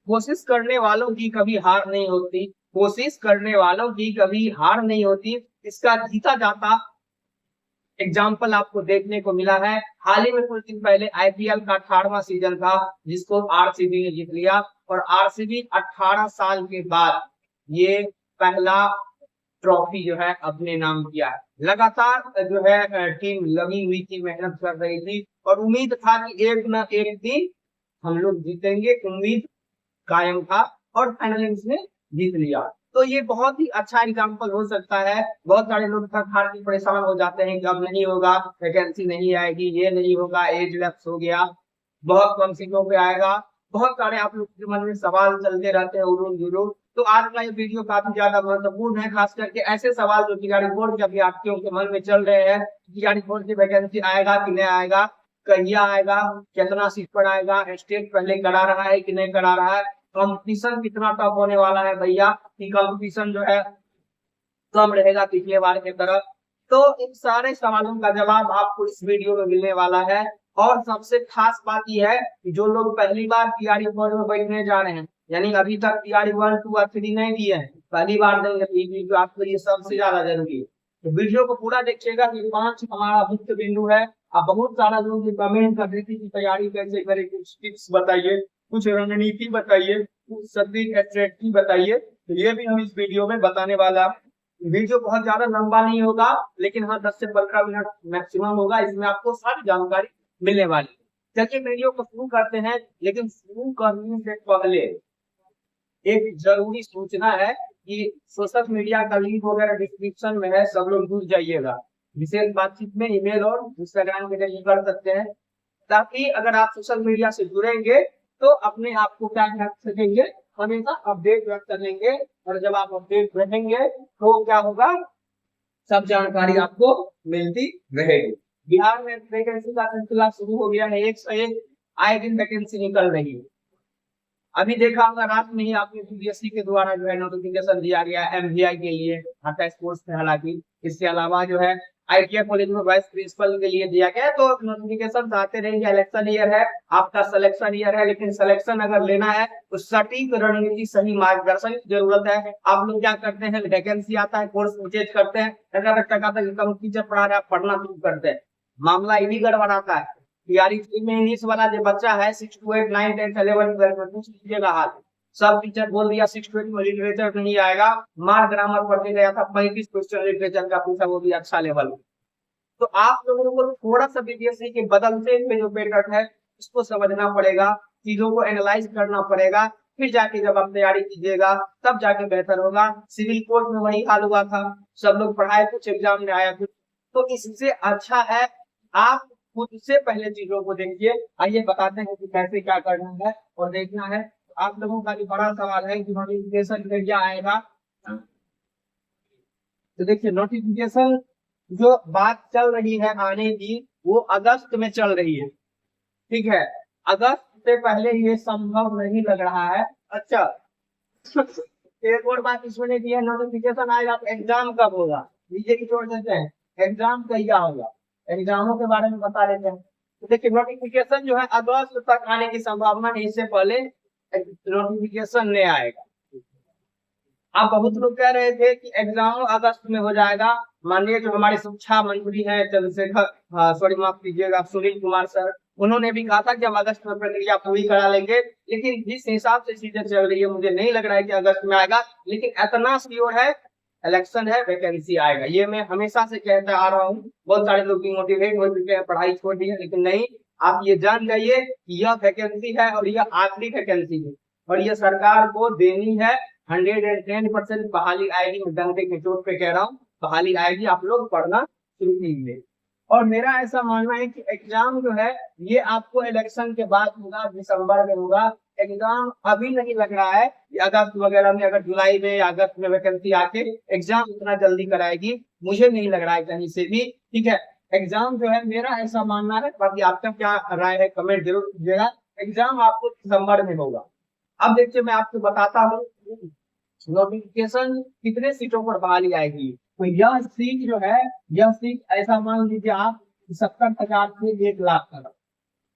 कोशिश करने वालों की कभी हार नहीं होती, कोशिश करने वालों की कभी हार नहीं होती, इसका जीता जाता एग्जाम्पल आपको देखने को मिला है। हाल ही में कुछ दिन पहले आईपीएल का 18वां सीजन था, जिसको आरसीबी ने जीत लिया, और आरसीबी 18 साल के बाद ये पहला ट्रॉफी जो है अपने नाम किया है। लगातार जो है टीम लगी हुई थी, मेहनत कर रही थी, और उम्मीद था कि एक न एक दिन हम लोग जीतेंगे, उम्मीद कायम था, और फाइनली उसने जीत लिया। तो ये बहुत ही अच्छा एग्जाम्पल हो सकता है। बहुत सारे लोग थक हार के परेशान हो जाते हैं कि अब नहीं होगा, वैकेंसी नहीं आएगी, ये नहीं होगा, एज लैप्स हो गया, बहुत कम सीटों पे आएगा। बहुत सारे आप लोग के मन में सवाल चलते रहते हैं उड़ून जुड़ून। तो आज का ये वीडियो काफी ज्यादा महत्वपूर्ण है, खास करके ऐसे सवाल जो टीआरई बोर्ड के अभ्यर्थियों के मन में चल रहे हैं। टीआरई बोर्ड की वैकेंसी आएगा कि नहीं आएगा, कहिया आएगा, कितना सीट पर आएगा, स्टेट पहले करा रहा है कि नहीं करा रहा है, कंपटीशन कितना टफ होने वाला है भैया, कि कंपटीशन जो है कम रहेगा पिछले बार की तरह। तो इन सारे सवालों का जवाब आपको इस वीडियो में मिलने वाला है। और सबसे खास बात यह है कि जो लोग पहली बार टीआरई बोर्ड में बैठने जा रहे हैं, यानी अभी तक टीआरई 1, 2 और 3 नहीं दिए हैं, पहली बार देंगे, तो ये वीडियो आपके लिए सबसे ज्यादा जरूरी है। तो वीडियो को पूरा देखिएगा। ये 5 हमारा मुख्य बिंदु है। अब बहुत सारा लोग कमेंट कर रहे थे कि तैयारी कैसे करें, कुछ टिप्स बताइए, कुछ रणनीति बताइए, कुछ सटीक स्ट्रेटजी बताइए। तो ये भी हम इस वीडियो में बताने वाला। वीडियो बहुत ज्यादा लंबा नहीं होगा, लेकिन हाँ 10 से 15 मिनट मैक्सिमम होगा। इसमें आपको सारी जानकारी मिलने वाली है। चलिए वीडियो को शुरू करते हैं। लेकिन शुरू करने से पहले एक जरूरी सूचना है कि सोशल मीडिया का लिंक वगैरह डिस्क्रिप्शन में है, सब लोग जुड़ जाइएगा। विशेष बातचीत में ईमेल और इंस्टाग्राम के जरिए कर सकते हैं, ताकि अगर आप सोशल मीडिया से जुड़ेंगे तो अपने आप को क्या रख सकेंगे, हमेशा अपडेट रख सकेंगे। और जब आप अपडेट रहेंगे तो क्या होगा, सब जानकारी आपको मिलती रहेगी। बिहार में वैकेंसी का सिलसिला शुरू हो गया है, एक से एक आए दिन वैकेंसी निकल रही है। अभी देखा होगा रात में ही आपने यूपीएससी के द्वारा जो है नोटिफिकेशन दिया गया है एमवीआई के लिए, आता स्पोर्ट्स में हालांकि। इसके अलावा जो है आईटीआई कॉलेज में वाइस प्रिंसिपल के लिए दिया गया है। तो नोटिफिकेशन आते रहेंगे। इलेक्शन ईयर है, आपका सिलेक्शन ईयर है, लेकिन सिलेक्शन अगर लेना है तो सटीक रणनीति, सही मार्गदर्शन की जरूरत है। आप लोग क्या करते हैं, वैकेंसी आता है, कोर्स चेंज करते हैं, अगर टका तक टीचर पढ़ा रहे, पढ़ना शुरू करते हैं, मामला इन्हीं गड़बड़ाता है। यारी में इंग्लिश वाला जो बच्चा है 6 to 8, 9, 10, 11, 12 में पूछ लीजिएगा हाल। सब टीचर बोल दिया 6 to 8 में लिटरेचर नहीं आएगा। मार ग्रामर पढ़ने गया था, 35 क्वेश्चन लिटरेचर का पूछा, वो भी अच्छा लेवल। तो आप लोगों को थोड़ा सा बीपीएससी के बदलते हुए जो पैटर्न है उसको समझना पड़ेगा, चीजों को एनालाइज करना पड़ेगा। फिर जाके जब आप तैयारी कीजिएगा तब जाके बेहतर होगा। सिविल कोर्ट में वही हाल हुआ था, सब लोग पढ़ाए कुछ, एग्जाम में आया कुछ। तो इससे अच्छा है आप खुद से पहले चीजों को देखिए। आइए बताते हैं कि कैसे क्या करना है और देखना है। आप लोगों का जो बड़ा सवाल है कि नोटिफिकेशन क्या आएगा। तो देखिए नोटिफिकेशन जो बात चल रही है आने की, वो अगस्त में चल रही है, ठीक है। अगस्त से पहले ये संभव नहीं लग रहा है। अच्छा एक और बात इसमें की है, नोटिफिकेशन आएगा तो एग्जाम कब होगा, नीचे की छोड़ देते हैं, एग्जाम कहिया होगा, एग्जामों के बारे में बता देते हैं। तो देखिए नोटिफिकेशन जो है अगस्त तक आने की संभावना है, इससे पहले नोटिफिकेशन नहीं आएगा। अब बहुत लोग कह रहे थे कि एग्जाम अगस्त में हो जाएगा। माननीय जो हमारे शिक्षा मंत्री हैं चंद्रशेखर, सॉरी माफ कीजिएगा, सुनील कुमार सर, उन्होंने भी कहा था कि हम अगस्त में प्रक्रिया पूरी करा लेंगे। लेकिन जिस हिसाब से चीजें चल रही है, मुझे नहीं लग रहा है कि अगस्त में आएगा। लेकिन इतना श्योर है, इलेक्शन है, वैकेंसी आएगा। ये मैं हमेशा से कहता आ रहा हूँ। बहुत सारे लोग डिमोटिवेट हो चुके हैं, पढ़ाई छोड़ दी है, लेकिन नहीं, आप ये जान जाइए कि यह वैकेंसी है और यह आखिरी वैकेंसी है, और यह सरकार को देनी है। 110% बहाली आएगी। मैं डंडे के चोट पे कह रहा हूँ, बहाली आएगी। आप लोग पढ़ना शुरू कीजिए। और मेरा ऐसा मानना है कि एग्जाम जो है ये आपको इलेक्शन के बाद होगा, दिसंबर में होगा। एग्जाम अभी नहीं लग रहा है कि अगस्त वगैरह में, अगर जुलाई में या अगस्त में वैकेंसी आके एग्जाम इतना जल्दी कराएगी, मुझे नहीं लग रहा है कहीं से भी, ठीक है। एग्जाम जो है मेरा ऐसा मानना है, बाकी आपका क्या राय है कमेंट जरूर कीजिएगा। एग्जाम आपको दिसंबर में होगा। अब देखिए मैं आपको बताता हूँ नोटिफिकेशन कितने सीटों पर बहाली आएगी। तो यह सीट जो है, यह सीट ऐसा मान लीजिए आप 70,000 से 1 लाख तक,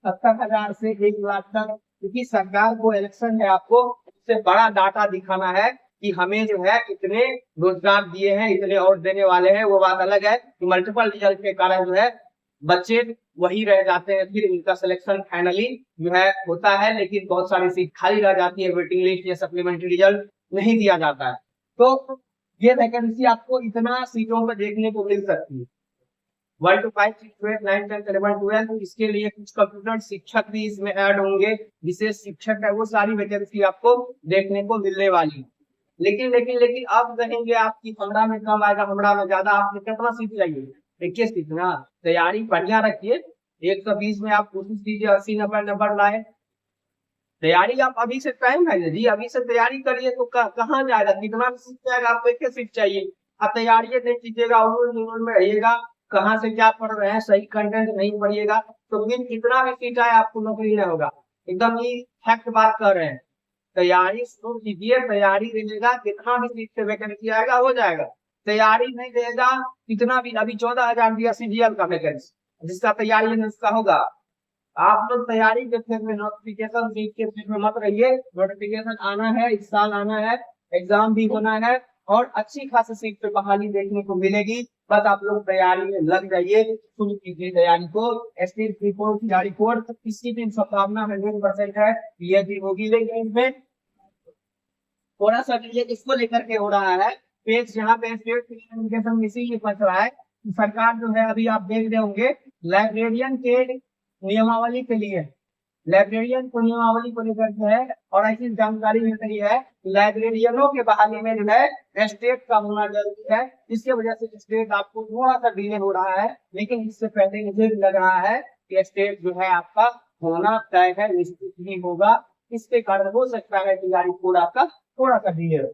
70,000 से 1 लाख तक, क्योंकि सरकार को इलेक्शन है आपको सबसे बड़ा डाटा दिखाना है कि हमें जो है इतने रोजगार दिए हैं, इतने और देने वाले हैं, वो बात अलग है कि मल्टीपल रिजल्ट के कारण जो है बच्चे वही रह जाते हैं, फिर इनका सिलेक्शन फाइनली जो है होता है, लेकिन बहुत सारी सीट खाली रह जाती है, वेटिंग लिस्ट या सप्लीमेंट्री रिजल्ट नहीं दिया जाता है। तो ये वैकेंसी आपको इतना सीटों पर देखने को मिल सकती है। 1 to 5, 6 to 8, 9, 10, 11, 12, इसके लिए कुछ कंप्यूटर शिक्षक भी इसमें ऐड होंगे, विशेष शिक्षक है, वो सारी वैकेंसी आपको देखने को मिलने वाली है। लेकिन अब कहेंगे आपकी हमरा में कम आएगा, हमरा में ज्यादा, आपने कितना सीट चाहिए? 21 सीट ना। तैयारी बढ़िया रखिए, 120 में आप कोशिश कीजिए 80-90 नंबर लाए। तैयारी आप अभी से टाइम है जी, अभी से तैयारी करिए तो कहाँ जाएगा, कितना सीट जाएगा, आपको 21 सीट चाहिए। आप तैयारी नहीं कीजिएगा, उम्र में रहिएगा, कहाँ से क्या पढ़ रहे हैं, सही कंटेंट नहीं पढ़िएगा तो फिर कितना भी सीट आए आपको नौकरी नहीं होगा। एकदम ये फैक्ट बात कर रहे हैं। तैयारी शुरू कीजिए, तैयारी रहेगा, कितना भी सीट से वैकेंसी आएगा हो जाएगा। तैयारी नहीं रहेगा, कितना भी, अभी 14,000 दिया सीजीएल का वैकेंसी, जिसका तैयारी नहीं उसका होगा। आप लोग तैयारी के फेर में, नोटिफिकेशन सीट के फेर में मत रहिए। नोटिफिकेशन आना है, इस साल आना है, एग्जाम भी होना है और अच्छी खासी सीट पे बहाली देखने को मिलेगी। बस आप लोग तैयारी में लग जाइए, शुरू कीजिए तैयारी को। एसटी रिपोर्ट जारी कोड किसी भी संभावना 100% है ये भी होगी, लेकिन इसमें थोड़ा सा ये इसको लेकर के हो रहा है पेज, यहाँ पे स्टेट कम्युनिकेशन इसीलिए फंस रहा है। सरकार जो है, अभी आप देख रहे होंगे लाइब्रेरियन के नियमावली के लिए, लाइब्रेरियन को नियमावली को लेकर के है और ऐसी जानकारी मिल रही है लाइब्रेरियनों के बहाली में जो है स्टेट का होना जरूरी है। इसके वजह से स्टेट आपको थोड़ा सा डिले हो रहा है, लेकिन इससे पहले मुझे लग रहा है कि स्टेट जो है आपका होना तय है, निश्चित ही होगा। इसके कारण हो सकता है कि गाड़ी कोड आपका थोड़ा सा डिले हो।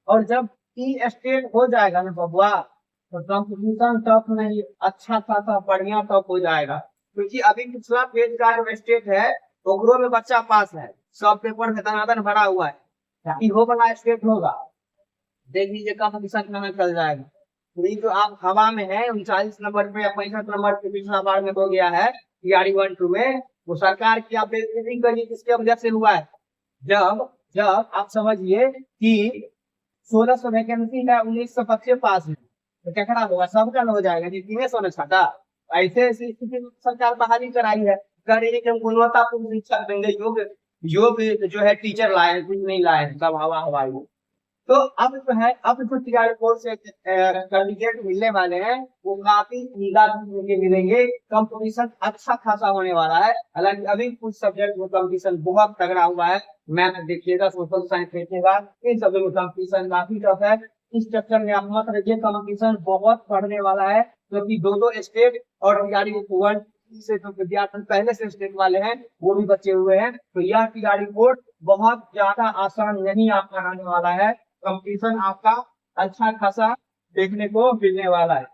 और जब ई स्टेट हो जाएगा ना बबुआ, तो कंपटीशन टफ नहीं, अच्छा खासा बढ़िया टफ हो जाएगा। क्योंकि अभी पिछला पेज का जो स्टेट है ओकरो में बच्चा पास है, सब पेपर में दनादन भरा हुआ है, इहो वाला स्टेट होगा, देख लीजिए कंपटीशन कहाँ चल जाएगा। नहीं तो आप हवा में है, 39 नंबर पे या 65 नंबर पे पिछला बार में हो गया है टीआरई 1-2 में, वो सरकार की आप बेइज्जती करिए, किसके वजह से हुआ है? जब जब आप समझिए कि 1600 वैकेंसी है, 1900 बच्चे पास है, तो क्या होगा? सबका हो जाएगा जी, 300 ने छाटा। ऐसे स्थिति में सरकार बहाली कराई है, कह रही है कि हम गुणवत्तापूर्ण शिक्षा देंगे, योग जो है टीचर लाए, कुछ नहीं लाए, सब हवा हवाई। तो अब जो है, अब जो टीआरई कोर्स से कैंडिडेट मिलने वाले हैं वो काफी मिलेंगे, कंपटीशन अच्छा खासा होने वाला है। हालांकि अभी कुछ सब्जेक्ट में कंपटीशन बहुत तगड़ा हुआ है, मैथ देखिएगा, सोशल साइंस देखिएगा, इन सब में कंपटीशन काफी टफ है। इस चक्कर में आप मत रहिए, कंपटीशन बहुत बढ़ने वाला है, क्योंकि दो स्टेट और टीआरई 1 से जो विद्यार्थी पहले से स्टेट वाले हैं वो भी बचे हुए हैं, तो यह टीआरई कोड बहुत ज्यादा आसान नहीं आपका आने वाला है। कंपटीशन आपका अच्छा खासा देखने को मिलने वाला है।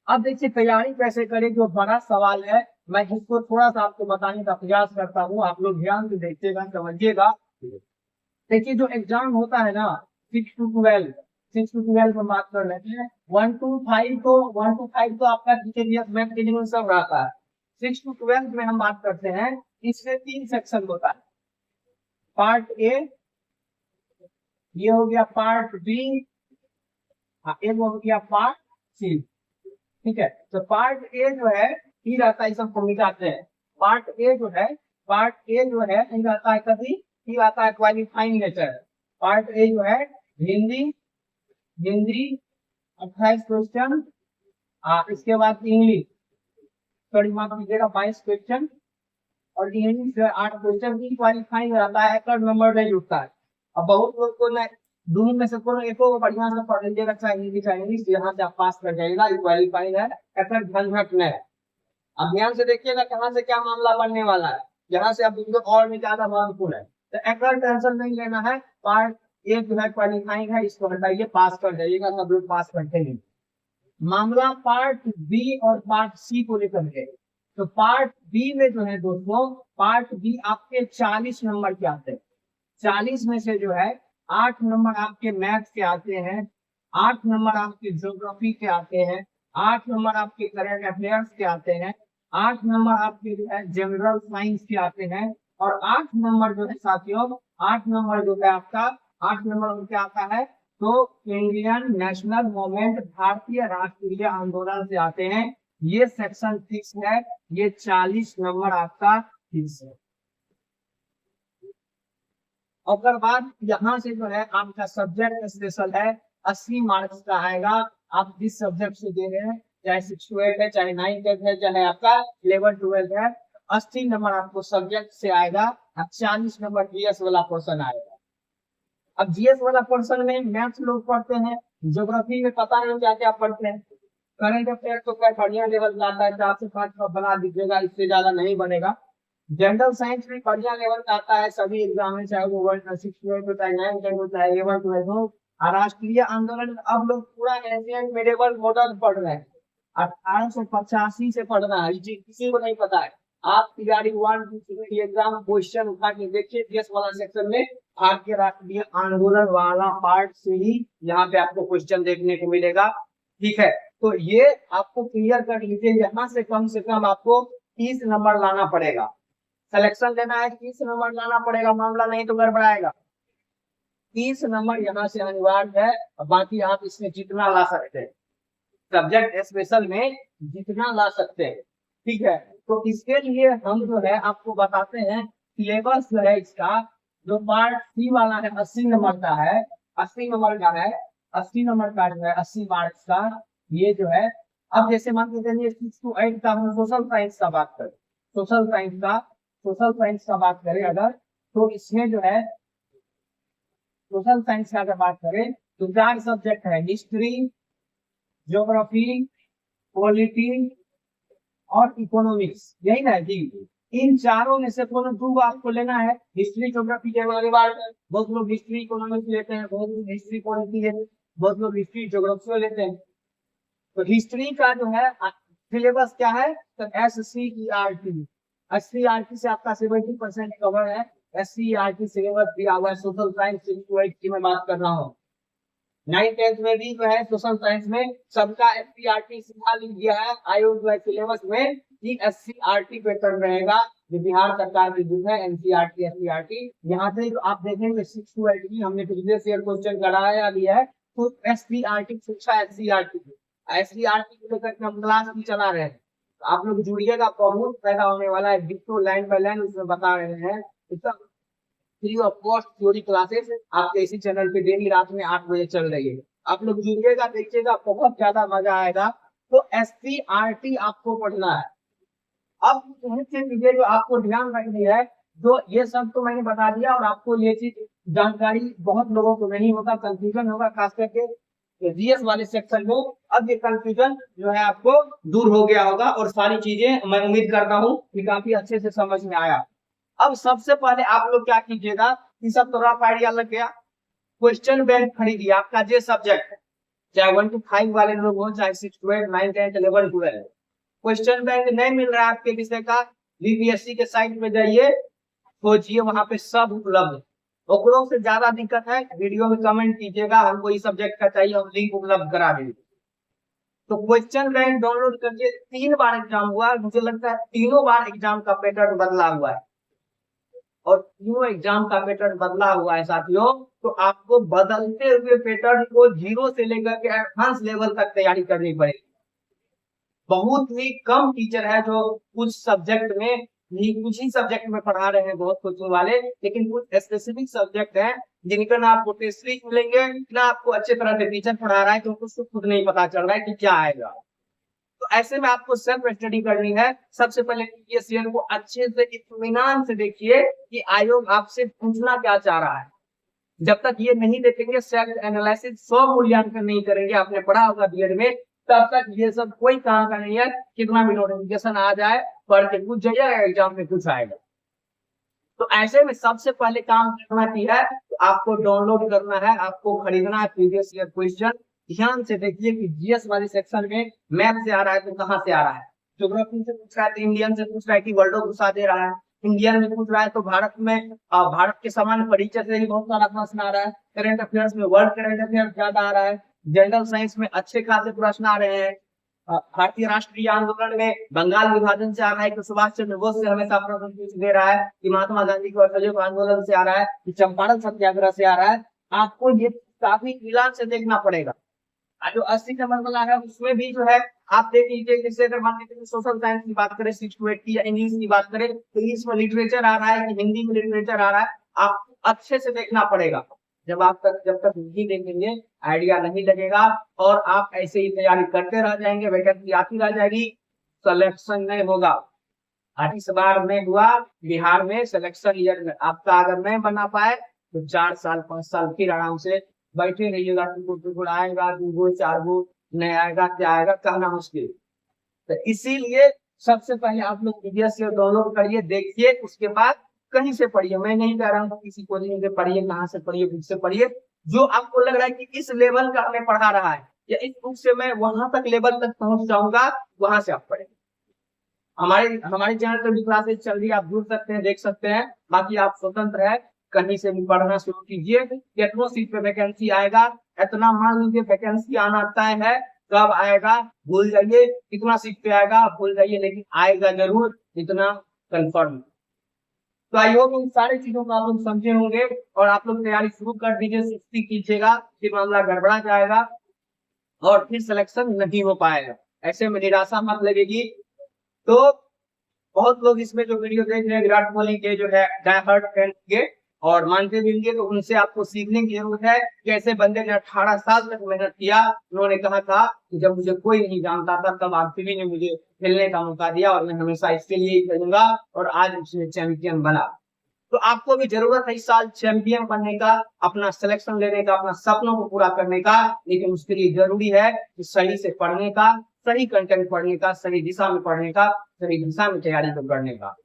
अब देखिए तैयारी कैसे करें, जो बड़ा सवाल है, मैं इसको थोड़ा सा आपको बताने का प्रयास करता हूँ, आप लोग ध्यान से देखिएगा, समझिएगा। देखिए जो एग्जाम होता है ना 6 to 12, 6 to 12 में बात कर लेते हैं। 1 to 5 तो आपका जीके मैथ रीजनिंग सब रहता है। 6 to 12 में हम बात करते हैं, इसमें 3 सेक्शन होता है। पार्ट ए, ये हो गया पार्ट बी, एक हो गया पार्ट सी, ठीक है। तो पार्ट ए जो है ये रहता है, सबको मिटाते हैं। पार्ट ए जो है नहीं रहता है कभी, ये आता है क्वालिफाइंग नेचर। पार्ट ए जो है हिंदी 28 क्वेश्चन, इसके बाद इंग्लिश, सॉरी माफ कीजिएगा 22 क्वेश्चन, और इंग्लिश 8 क्वेश्चन की क्वालिफाइंग रहता है, एकड़ नंबर नहीं जुटता है। अब बहुत लोग को दोनों में से कोनो एको बढ़िया से पढ़ लीजिएगा, चाहे इंग्लिश, यहाँ से आप पास कर जाएगा, क्वालिफाइंग है, एकड़ झंझट नहीं। अब ध्यान से देखिएगा कहाँ से क्या मामला बनने वाला है, यहाँ से अब और भी ज्यादा महत्वपूर्ण है, तो एकड़ टेंशन नहीं लेना है। पार्ट ए जो है क्वालिफाइंग है, इसको हटाइए, पास कर जाइएगा, सब लोग पास करते हैं। मामला पार्ट बी और पार्ट सी को लेकर के, तो पार्ट बी में जो है दोस्तों, पार्ट बी आपके 40 नंबर के आते हैं। 40 में से जो है 8 नंबर आपके मैथ के आते हैं, 8 नंबर आपके ज्योग्राफी के आते हैं, 8 नंबर आपके करंट अफेयर्स के आते हैं, 8 नंबर आपके जो है जनरल साइंस के आते हैं, और 8 नंबर जो है साथियों, 8 नंबर जो है आपका, 8 नंबर में क्या आता है, तो इंडियन नेशनल मूवमेंट, भारतीय राष्ट्रीय आंदोलन से आते हैं। ये सेक्शन 6 है, ये 40 नंबर आपका फिक्स है। अगर बात यहाँ से जो है आपका सब्जेक्ट स्पेशल है, 80 मार्क्स का आएगा। आप जिस सब्जेक्ट से दे रहे हैं, चाहे 6 to 8 है, चाहे 9 10 है, चाहे आपका 11 12 है, 80 नंबर आपको सब्जेक्ट से आएगा। 40 नंबर जीएस वाला पोर्शन आएगा। अब जीएस वाला पोर्शन में मैथ्स लोग पढ़ते हैं, ज्योग्राफी में पता नहीं क्या क्या पढ़ते हैं। करंट अफेयर तो क्या बढ़िया लेवल आता है, 4 से 5 का बना दीजिएगा, इससे ज्यादा नहीं बनेगा। जनरल साइंस में बढ़िया लेवल का आता है सभी एग्जाम में, चाहे वो 6 हो, चाहे 9 10 हो, चाहे 11 12 हो। राष्ट्रीय आंदोलन अब लोग पूरा एशियन मेडिवल मॉडल पढ़ रहे हैं, 1885 से पढ़ रहा है, ये किसी को नहीं पता है। आप तैयारी 1 2 3 एग्जाम क्वेश्चन उठा के देखिए, जीएस वाला सेक्शन में भारतीय राष्ट्रीय आंदोलन वाला पार्ट से ही यहाँ पे आपको क्वेश्चन देखने को मिलेगा। ठीक है, तो ये आपको क्लियर कर लीजिए, यहाँ से कम आपको 30 नंबर लाना पड़ेगा। सिलेक्शन लेना है, 30 नंबर लाना पड़ेगा, मामला नहीं तो गड़बड़ाएगा। 30 नंबर यहाँ से अनिवार्य है, बाकी आप इसमें जितना ला सकते हैं, सब्जेक्ट स्पेशल में जितना ला सकते हैं। ठीक है, तो इसके लिए हम जो है आपको बताते हैं, सिलेबस जो है इसका, जो पार्ट सी वाला है 80 नंबर का है, 80 नंबर का है, 80 नंबर का जो है 80 मार्क्स का, ये जो है। अब जैसे मान के चलिए 6 to 8 का हम सोशल साइंस का बात करें, सोशल साइंस का बात करें अगर, तो इसमें जो है सोशल साइंस का अगर बात करें तो 4 सब्जेक्ट है, हिस्ट्री, ज्योग्राफी, पॉलिटी और इकोनॉमिक्स, यही ना जी। इन चारों में से कोनो 2 आपको लेना है। हिस्ट्री ज्योग्राफी के बारे में बहुत लोग हिस्ट्री इकोनॉमिक्स लेते हैं, बहुत लोग हिस्ट्री पॉलिटी लेते हैं, बहुत लोग हिस्ट्री ज्योग्राफी लेते हैं। तो हिस्ट्री का जो है सिलेबस क्या है, तो SCERT, SCERT से आपका 70% कवर है। SCERT सिलेबस दिया हुआ है सोशल साइंस की मैं बात कर रहा हूँ। 9 10 में भी जो है सोशल साइंस में सबका SCERT सिखा दिया है आयोग जो है सिलेबस में, कि SCERT पैटर्न रहेगा, जो बिहार सरकार की बुक है NCERT SCERT। यहाँ से तो आप देखेंगे 6 to 8 की हमने प्रीवियस ईयर क्वेश्चन कराया भी है, तो SCERT पूछा SCERT को लेकर के हम क्लास भी चला रहे हैं। तो आप लोग जुड़िएगा, बहुत फायदा होने वाला है, डिट्टो लाइन बाय लाइन उसमें बता रहे हैं। Free of cost theory classes आपके इसी चैनल पे डेली रात में 8 बजे चल रही है। आप लोग जुड़िएगा, देखिएगा, बहुत ज्यादा मजा आएगा। तो SCERT आपको पढ़ना है। अब मुख्य चीजें जो आपको ध्यान रखनी है, जो ये सब तो मैंने बता दिया, और आपको ये चीज जानकारी बहुत लोगों को नहीं होगा, कंफ्यूजन होगा, खास करके जीएस वाले सेक्शन में। अब ये कंफ्यूजन जो है आपको दूर हो गया होगा, और सारी चीजें मैं उम्मीद करता हूँ कि काफी अच्छे से समझ में आया। अब सबसे पहले आप लोग क्या कीजिएगा, ये सब तो रफ आइडिया लग गया। क्वेश्चन बैंक खरीदिए, आपका जो सब्जेक्ट है, चाहे 1 to 5 वाले लोग हो, चाहे 6 to 8 9 10 11 12। क्वेश्चन बैंक नहीं मिल रहा है आपके विषय का, बीपीएससी के साइट पे जाइए, खोजिए, वहां पे सब उपलब्ध है। ओकरों से ज्यादा दिक्कत है, वीडियो में कमेंट कीजिएगा, हमको इस सब्जेक्ट का चाहिए, हम लिंक उपलब्ध करा देंगे। तो क्वेश्चन बैंक डाउनलोड करके 3 बार एग्जाम हुआ, मुझे लगता है तीनों बार एग्जाम का पैटर्न बदला हुआ है, और तीनों एग्जाम का पैटर्न बदला हुआ है साथियों। तो आपको बदलते हुए पैटर्न को 0 से लेकर के एडवांस लेवल तक तैयारी करनी पड़ेगी। बहुत ही कम टीचर है जो कुछ सब्जेक्ट में, कुछ ही सब्जेक्ट में पढ़ा रहे हैं, बहुत कोचिंग वाले, लेकिन कुछ स्पेसिफिक सब्जेक्ट है जिनका ना आपको टेस्ट सीरीज मिलेंगे, ना आपको अच्छे तरह से टीचर पढ़ा रहा है, तो उसको खुद नहीं पता चल रहा है कि क्या आएगा। तो ऐसे में आपको सेल्फ स्टडी करनी है। सबसे पहले ईयर को अच्छे से इत्मीनान से देखिए कि आयोग आपसे पूछना क्या चाह रहा है। जब तक ये नहीं देखेंगे, सेल्फ एनालिसिस, स्व मूल्यांकन नहीं करेंगे, आपने पढ़ा होगा बीएड में, तब तक ये सब कोई काम का नहीं है। कितना भी नोटिफिकेशन आ जाए, पढ़ के पूछ जाइए, एग्जाम में कुछ आएगा। तो ऐसे में सबसे पहले काम करना है, तो आपको डाउनलोड करना है, आपको खरीदना है प्रीवियस ईयर क्वेश्चन। ध्यान से देखिए कि जीएस वाले सेक्शन में मैथ से आ रहा है तो कहाँ से आ रहा है, ज्योग्राफी से पूछ रहा है तो इंडियन से पूछ रहा है कि वर्ल्डो घुसा दे रहा है, इंडियन में पूछ रहा है तो भारत में भारत के समान परिचय से ही बहुत सारा प्रश्न आ रहा है, करंट अफेयर्स में वर्ल्ड करंट अफेयर्स ज्यादा आ रहा है, जनरल साइंस में अच्छे खासे प्रश्न आ रहे हैं, भारतीय राष्ट्रीय आंदोलन में बंगाल विभाजन से आ रहा है कि सुभाष चंद्र बोस से हमेशा प्रश्न पूछ दे रहा है, कि महात्मा गांधी के असहयोग आंदोलन से आ रहा है, कि चंपारण सत्याग्रह से आ रहा है। आपको ये काफी मिलान से देखना पड़ेगा। जो 80 नंबर वाला है उसमें भी जो है आप देख लीजिए, जैसे अगर मान लीजिए सोशल साइंस की बात करें 6 to 80 या इंग्लिश की बात करें तो इंग्लिश में लिटरेचर आ रहा है कि हिंदी में लिटरेचर आ रहा है, आपको अच्छे से देखना पड़ेगा। जब तक हिंदी देखेंगे आइडिया नहीं लगेगा और आप ऐसे ही तैयारी करते रह जाएंगे, वैकेंसी आती रह जाएगी, सिलेक्शन नहीं होगा। इस बार में हुआ बिहार में सिलेक्शन ईयर में आपका अगर नहीं बना पाए तो 4 साल 5 साल फिर आराम से बैठे रहिएगा, टुकुर आएगा, 2 गो 4 गो नहीं आएगा, क्या आएगा कहना मुश्किल। तो इसीलिए सबसे पहले आप लोग पीडीएफ से डाउनलोड करिए, देखिए, उसके बाद कहीं से पढ़िए। मैं नहीं कह रहा हूँ किसी कोचिंग से पढ़िए, कहाँ से पढ़िए, बुक से पढ़िए, जो आपको लग रहा है कि इस लेवल का हमें पढ़ा रहा है या इस बुक से मैं वहां तक लेवल तक पहुंच जाऊंगा, वहां से आप पढ़ेंगे। हमारे चैनल पर भी क्लासेस चल रही है, आप जुड़ सकते हैं, देख सकते हैं। बाकी आप स्वतंत्र है, कहीं से भी पढ़ना शुरू कीजिए। कितनों सीट पे वैकेंसी आएगा, इतना मान लीजिए वैकेंसी आना तय है, कब आएगा भूल जाइए, कितना सीट पे आएगा भूल जाइए, लेकिन आएगा जरूर, इतना कंफर्म। तो आई होप इन सारी चीजों को आप लोग समझे होंगे और आप लोग तैयारी शुरू कर दीजिए, सुस्ती कीजिएगा, फिर मामला गड़बड़ा जाएगा और फिर सिलेक्शन नहीं हो पाएगा, ऐसे में निराशा मत लगेगी। तो बहुत लोग इसमें जो वीडियो देख रहे हैं विराट कोहली के जो है डाई हार्ड फैन के और मानते भी होंगे, तो उनसे आपको सीखने की जरूरत है। कैसे बंदे ने 18 साल तक मेहनत किया, उन्होंने कहा था कि जब मुझे कोई नहीं जानता था तब आरसीबी ने मुझे खेलने का मौका दिया और मैं हमेशा इसके लिए ही खेलूंगा, और आज उसने चैंपियन बना। तो आपको भी जरूरत है इस साल चैंपियन बनने का, अपना सिलेक्शन लेने का, अपना सपनों को पूरा करने का, लेकिन उसके लिए जरूरी है कि सही से पढ़ने का, सही कंटेंट पढ़ने का, सही दिशा में पढ़ने का, सही दिशा में तैयारी करने का।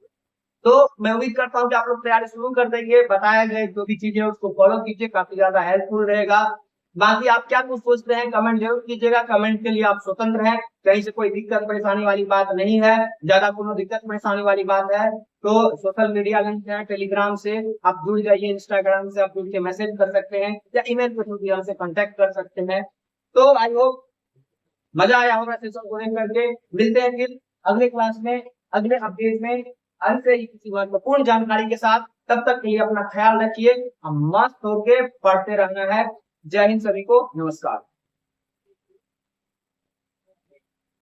तो मैं उम्मीद करता हूँ कि आप लोग तैयारी शुरू कर देंगे, बताया गए जो भी चीजें उसको फॉलो कीजिए, काफी ज्यादा हेल्पफुल रहेगा। बाकी आप क्या कुछ सोचते हैं कमेंट जरूर कीजिएगा, कमेंट के लिए आप स्वतंत्र हैं, कहीं से कोई दिक्कत परेशानी वाली बात नहीं है। ज्यादा कोनो दिक्कत परेशानी वाली बात है तो सोशल मीडिया लिंक है, टेलीग्राम से आप जुड़ जाइए, इंस्टाग्राम से आप जुड़ के मैसेज कर सकते हैं या ईमेल के थ्रू भी हमसे कांटेक्ट कर सकते हैं। तो आई होप मजा आया होगा सेशन को करके। मिलते हैं फिर अगले क्लास में, अगले अपडेट में, अंत ही किसी महत्वपूर्ण जानकारी के साथ। तब तक के लिए अपना ख्याल रखिए, हम मस्त होके पढ़ते रहना है। जय हिंद सभी को, नमस्कार।